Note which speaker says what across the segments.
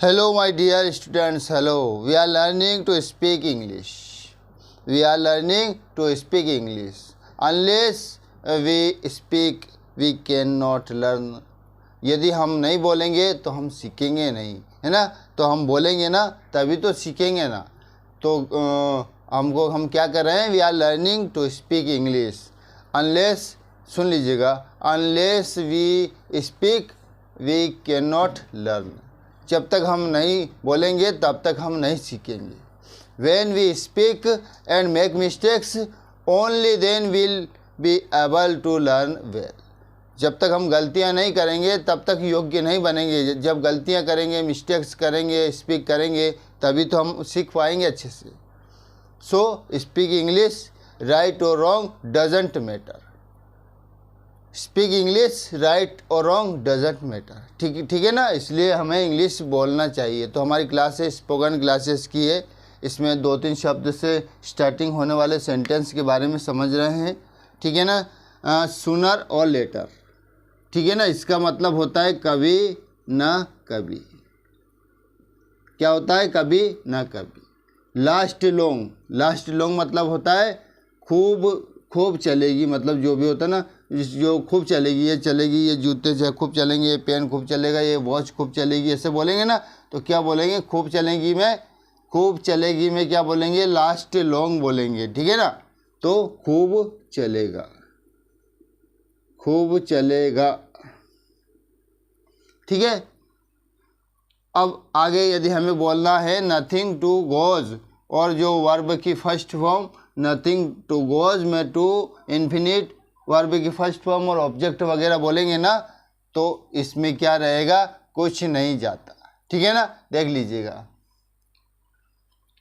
Speaker 1: Hello, my dear students. Hello. We are learning to speak English. We are learning to speak English. Unless we speak, we cannot learn. यदि हम नहीं बोलेंगे तो हम सीखेंगे नहीं, है ना। तो हम बोलेंगे ना तभी तो सीखेंगे ना। तो हम क्या कर रहे हैं? We are learning to speak English. Unless, सुन लीजिएगा, unless we speak we can not learn. जब तक हम नहीं बोलेंगे तब तक हम नहीं सीखेंगे। When we speak and make mistakes, only then we'll be able to learn well. जब तक हम गलतियां नहीं करेंगे तब तक योग्य नहीं बनेंगे। जब गलतियां करेंगे, मिस्टेक्स करेंगे, स्पीक करेंगे, तभी तो हम सीख पाएंगे अच्छे से। सो स्पीक इंग्लिश, राइट और wrong doesn't matter. Speak English, right और रॉन्ग डजेंट मैटर। ठीक है ना। इसलिए हमें इंग्लिश बोलना चाहिए। तो हमारी क्लासेस स्पोकन क्लासेस की है। इसमें 2-3 शब्द से स्टार्टिंग होने वाले सेंटेंस के बारे में समझ रहे हैं। ठीक है ना। सूनर और लेटर, ठीक है ना। इसका मतलब होता है कभी ना कभी। क्या होता है? कभी ना कभी। लास्ट लॉन्ग, लास्ट लॉन्ग मतलब होता है खूब चलेगी। मतलब जो भी होता है ना, जो खूब चलेगी, ये चलेगी, ये जूते से खूब चलेंगे, ये पेन खूब चलेगा, ये वॉच खूब चलेगी, ऐसे बोलेंगे ना। तो क्या बोलेंगे? खूब चलेगी में क्या बोलेंगे? लास्ट लॉन्ग बोलेंगे। ठीक है ना। तो खूब चलेगा, खूब चलेगा। ठीक है। अब आगे यदि हमें बोलना है नथिंग टू गोज, और जो वर्ब की first form nothing to goes में टू इन्फिनिट वर्ब की फर्स्ट फॉर्म और ऑब्जेक्ट वगैरह बोलेंगे ना, तो इसमें क्या रहेगा? कुछ नहीं जाता। ठीक है ना। देख लीजिएगा,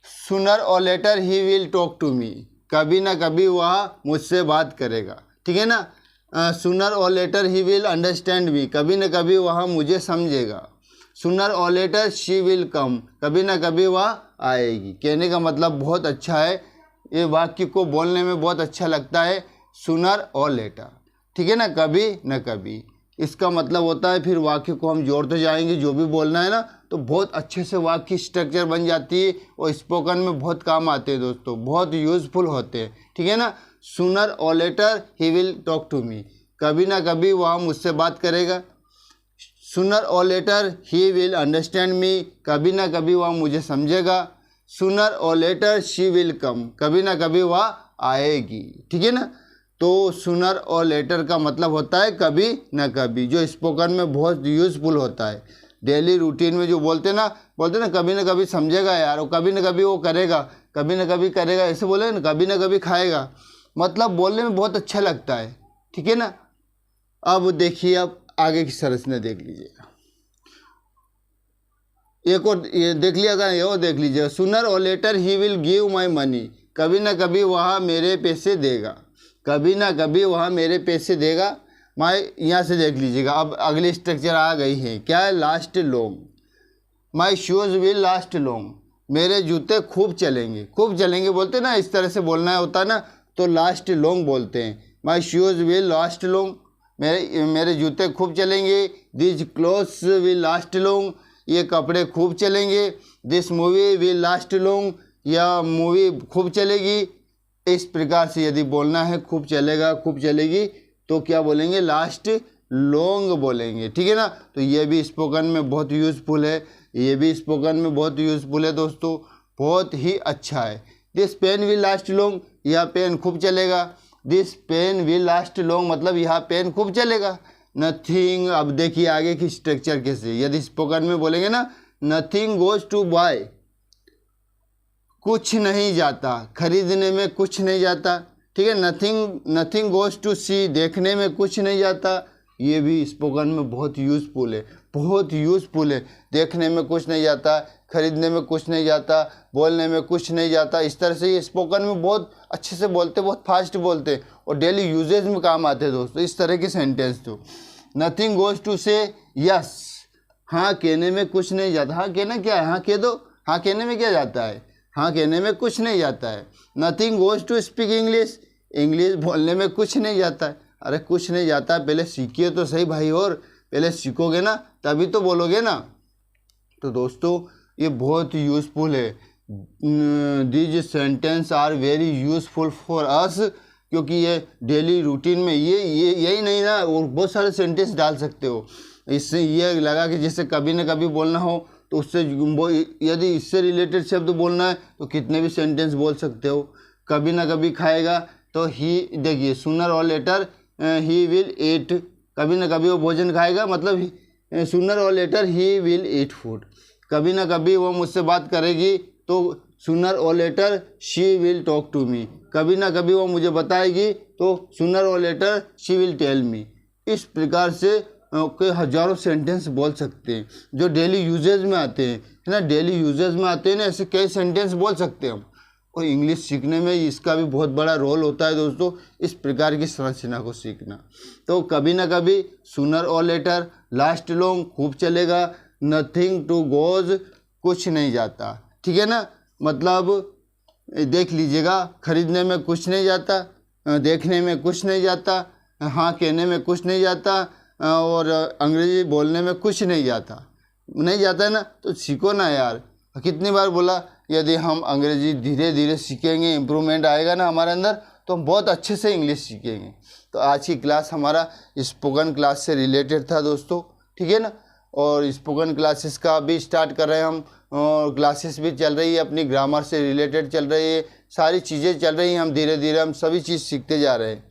Speaker 1: sooner or later he will talk to me. कभी ना कभी वह मुझसे बात करेगा। ठीक है ना। Sooner or later he will understand me. कभी ना कभी वह मुझे समझेगा। Sooner or later she will come. कभी ना कभी वह आएगी। कहने का मतलब बहुत अच्छा है, ये वाक्य को बोलने में बहुत अच्छा लगता है। सूनर और लेटर, ठीक है ना, कभी न कभी। इसका मतलब होता है फिर वाक्य को हम जोड़ते जाएंगे, जो भी बोलना है ना, तो बहुत अच्छे से वाक्य स्ट्रक्चर बन जाती है और स्पोकन में बहुत काम आते हैं दोस्तों, बहुत यूज़फुल होते हैं। ठीक है ना। Sooner or later he will talk to me. कभी ना कभी वह मुझसे बात करेगा। Sooner or later he will understand me. कभी ना कभी वह मुझे समझेगा। Sooner or later she will come. कभी ना कभी वह आएगी। ठीक है ना। तो सूनर और लेटर का मतलब होता है कभी ना कभी, जो स्पोकन में बहुत यूज़फुल होता है। डेली रूटीन में जो बोलते ना कभी ना कभी समझेगा यार, और कभी ना कभी वो करेगा, कभी ना कभी करेगा, ऐसे बोले ना, कभी ना कभी खाएगा। मतलब बोलने में बहुत अच्छा लगता है। ठीक है ना। अब देखिए, अब आगे की संरचना देख लीजिएगा। एक और ये देख लिया, ये और देख लीजिएगा। Sooner or later he will give my money. कभी ना कभी वह मेरे पैसे देगा। कभी ना कभी वह मेरे पैसे देगा। माई, यहाँ से देख लीजिएगा, अब अगली स्ट्रक्चर आ गई है। क्या है? Last long. My shoes will last long. मेरे जूते खूब चलेंगे। खूब चलेंगे बोलते ना, इस तरह से बोलना होता है ना, तो लास्ट लॉन्ग बोलते हैं। माई शूज़ विल लास्ट लॉन्ग। मेरे जूते खूब चलेंगे। This clothes will last long. ये कपड़े खूब चलेंगे। This movie will last long. यह मूवी खूब चलेगी। इस प्रकार से यदि बोलना है खूब चलेगा, खूब चलेगी, तो क्या बोलेंगे? लास्ट लॉन्ग बोलेंगे। ठीक है ना। तो ये भी स्पोकन में बहुत यूज़फुल है, ये भी स्पोकन में बहुत यूज़फुल है दोस्तों, बहुत ही अच्छा है। This pen will last long. यह पेन खूब चलेगा। This pen will last long मतलब यह पेन खूब चलेगा। नथिंग, अब देखिए आगे की स्ट्रक्चर कैसे। यदि स्पोकन में बोलेंगे ना, नथिंग गोज टू बाय। कुछ नहीं जाता, खरीदने में कुछ नहीं जाता। ठीक है। नथिंग गोज टू सी। देखने में कुछ नहीं जाता। ये भी स्पोकन में बहुत यूज़फुल है, बहुत यूज़फुल है। देखने में कुछ नहीं जाता, खरीदने में कुछ नहीं जाता, बोलने में कुछ नहीं जाता। इस तरह से ये स्पोकन में बहुत अच्छे से बोलते, बहुत फास्ट बोलते और डेली यूजेज में काम आते हैं दोस्तों, इस तरह के सेंटेंस। तो नथिंग गोज टू से यस। हाँ कहने में कुछ नहीं जाता। हाँ कहना क्या है? हाँ कह दो। हाँ कहने में क्या जाता है? हाँ कहने में कुछ नहीं जाता है। Nothing goes to speak English. English बोलने में कुछ नहीं जाता है। अरे कुछ नहीं जाता, पहले सीखिए तो सही भाई, और पहले सीखोगे ना तभी तो बोलोगे ना। तो दोस्तों ये बहुत यूज़फुल है। These sentence are very useful for us, क्योंकि ये डेली रूटीन में ये यही नहीं ना, और बहुत सारे सेंटेंस डाल सकते हो। इससे ये लगा कि जैसे कभी ना कभी बोलना हो तो उससे यदि इससे रिलेटेड शब्द बोलना है तो कितने भी सेंटेंस बोल सकते हो। कभी ना कभी खाएगा तो ही, देखिए sooner or later he will ईट, कभी ना कभी वो भोजन खाएगा, मतलब sooner or later he will eat food. कभी ना कभी वो मुझसे बात करेगी तो sooner or later she will talk to me, कभी ना कभी वो मुझे बताएगी तो sooner or later she will tell me. इस प्रकार से के हजारों सेंटेंस बोल सकते हैं जो डेली यूजेज में आते हैं, है ना, डेली यूजेज में आते हैं ना, ऐसे कई सेंटेंस बोल सकते हैं हम। और इंग्लिश सीखने में इसका भी बहुत बड़ा रोल होता है दोस्तों, इस प्रकार की संरचना को सीखना। तो कभी ना कभी, sooner or letter, last long खूब चलेगा, नथिंग टू गोज कुछ नहीं जाता, ठीक है ना, मतलब देख लीजिएगा, खरीदने में कुछ नहीं जाता, देखने में कुछ नहीं जाता, हाँ कहने में कुछ नहीं जाता, और अंग्रेजी बोलने में कुछ नहीं जाता, नहीं जाता है ना, तो सीखो ना यार। कितनी बार बोला, यदि हम अंग्रेजी धीरे धीरे सीखेंगे, इम्प्रूवमेंट आएगा ना हमारे अंदर, तो हम बहुत अच्छे से इंग्लिश सीखेंगे। तो आज की क्लास हमारा स्पोकन क्लास से रिलेटेड था दोस्तों, ठीक है ना, और स्पोकन क्लासेस का भी स्टार्ट कर रहे हैं हम, और क्लासेस भी चल रही है अपनी, ग्रामर से रिलेटेड चल रही है, सारी चीज़ें चल रही हैं, हम धीरे धीरे हम सभी चीज़ सीखते जा रहे हैं।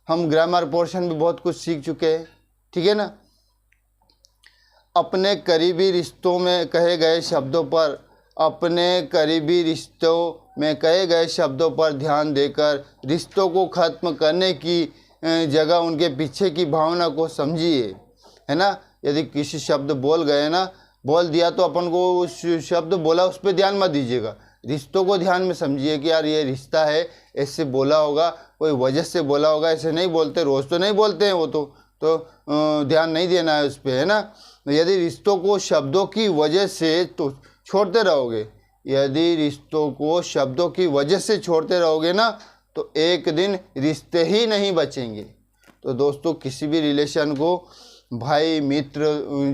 Speaker 1: हम ग्रामर पोर्शन में बहुत कुछ सीख चुके हैं, ठीक है ना। अपने करीबी रिश्तों में कहे गए शब्दों पर, अपने करीबी रिश्तों में कहे गए शब्दों पर ध्यान देकर रिश्तों को ख़त्म करने की जगह उनके पीछे की भावना को समझिए, है ना। यदि किसी शब्द बोल गए ना, बोल दिया तो अपन को उस शब्द बोला उस पर ध्यान मत दीजिएगा, रिश्तों को ध्यान में समझिए कि यार ये रिश्ता है, ऐसे बोला होगा, कोई वजह से बोला होगा, ऐसे नहीं बोलते, रोज़ तो नहीं बोलते हैं वो तो ध्यान नहीं देना है उस पर, है ना। यदि रिश्तों को शब्दों की वजह से तो छोड़ते रहोगे, यदि रिश्तों को शब्दों की वजह से छोड़ते रहोगे ना, तो एक दिन रिश्ते ही नहीं बचेंगे। तो दोस्तों किसी भी रिलेशन को, भाई मित्र,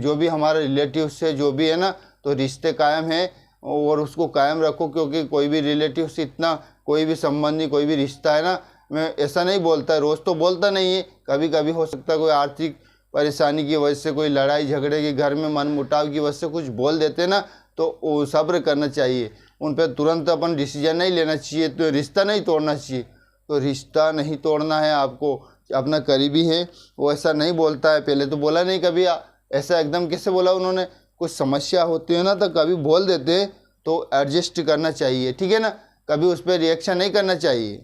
Speaker 1: जो भी हमारा रिलेटिव से जो भी है ना, तो रिश्ते कायम है और उसको कायम रखो, क्योंकि कोई भी रिलेटिव से इतना, कोई भी संबंधी, कोई भी रिश्ता है ना, मैं ऐसा नहीं बोलता, रोज़ तो बोलता नहीं है, कभी कभी हो सकता है कोई आर्थिक परेशानी की वजह से, कोई लड़ाई झगड़े की, घर में मनमुटाव की वजह से कुछ बोल देते ना, तो सब्र करना चाहिए, उन पर तुरंत अपन डिसीजन नहीं लेना चाहिए, तो रिश्ता नहीं तोड़ना चाहिए। तो रिश्ता नहीं तोड़ना है आपको, अपना करीबी है वो ऐसा नहीं बोलता है, पहले तो बोला नहीं कभी ऐसा, एकदम कैसे बोला उन्होंने, कुछ समस्या होती है ना तो कभी बोल देते, तो एडजस्ट करना चाहिए, ठीक है ना, कभी उस पर रिएक्शन नहीं करना चाहिए।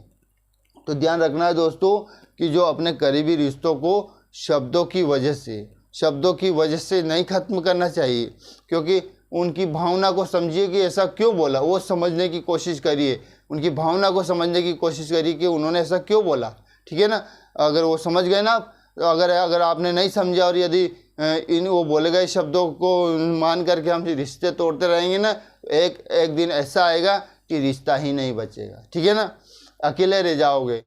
Speaker 1: तो ध्यान रखना है दोस्तों कि जो अपने करीबी रिश्तों को शब्दों की वजह से नहीं ख़त्म करना चाहिए, क्योंकि उनकी भावना को समझिए कि ऐसा क्यों बोला, वो समझने की कोशिश करिए, उनकी भावना को समझने की कोशिश करिए कि उन्होंने ऐसा क्यों बोला, ठीक है ना। अगर वो समझ गए ना, अगर आपने नहीं समझा और यदि इन वो बोले गए शब्दों को मान करके हम रिश्ते तोड़ते रहेंगे ना, एक दिन ऐसा आएगा कि रिश्ता ही नहीं बचेगा, ठीक है ना, अकेले रह जाओगे।